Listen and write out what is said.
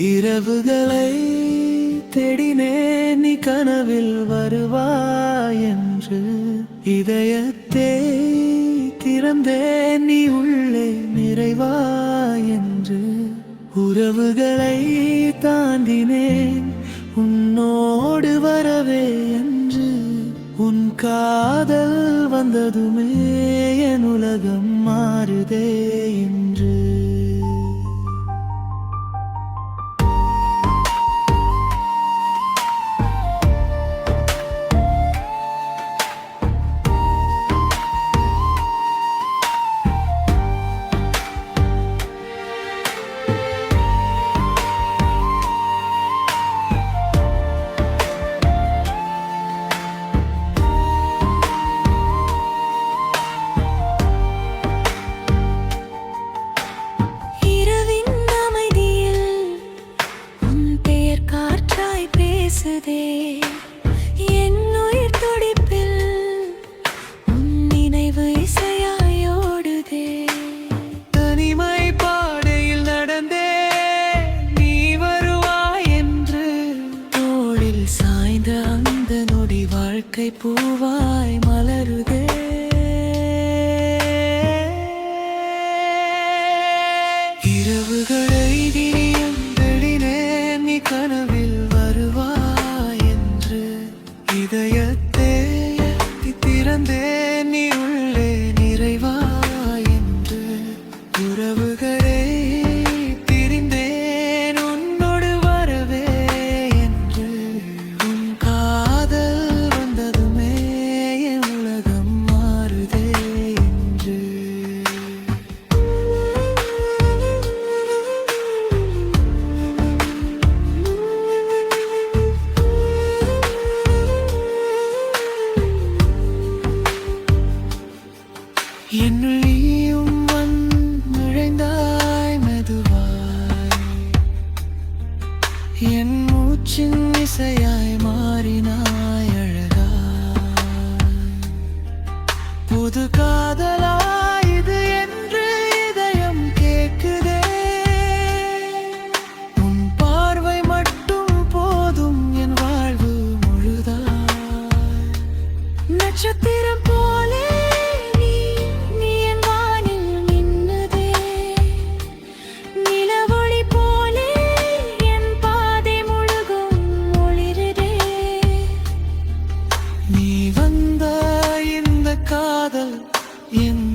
இரவுகளை தேடினேன், நீ கனவில் வருவாய் என்று. இதயத்தை திறந்தேன், நீ உள்ளே நிறைவாய் என்று. உறவுகளை தாண்டினேன், உன்னோடு வரவே என்று. உன் காதல் வந்ததுமே என் உலகம் மாறுதே என்று. என் உயிர் துடிப்பில் உன் நினைவு இசையாயோடுதே. தனிமை பாடையில் நடந்தே நீ வருவாய் என்று. தோளில் சாய்ந்த அந்த நொடி வாழ்க்கை பூவாய் மலருதே. இரவுகளை திரியம் தேடினேன், நீ கனவில் இதயத்தை திறந்தேன், நீ உள்ளே நிறைவாய் என்று. உறவுகளை பிரிந்தேன், உன்னோடு வரவே என்று. உன் காதல் வந்ததுமே என் உலகம் மாறுதே என்று. என்னுள் நீயும் நுழைந்தாய் மெதுவாய், என் மூச்சின் இசையாய் மாறினாய் அழகாய். புது காதலாய் இது என்று இதயம் கேட்குதே. உன் பார்வை மட்டும் போதும் என் வாழ்வு முழுதாய். நட்சத்திரம் போலே காதல் என்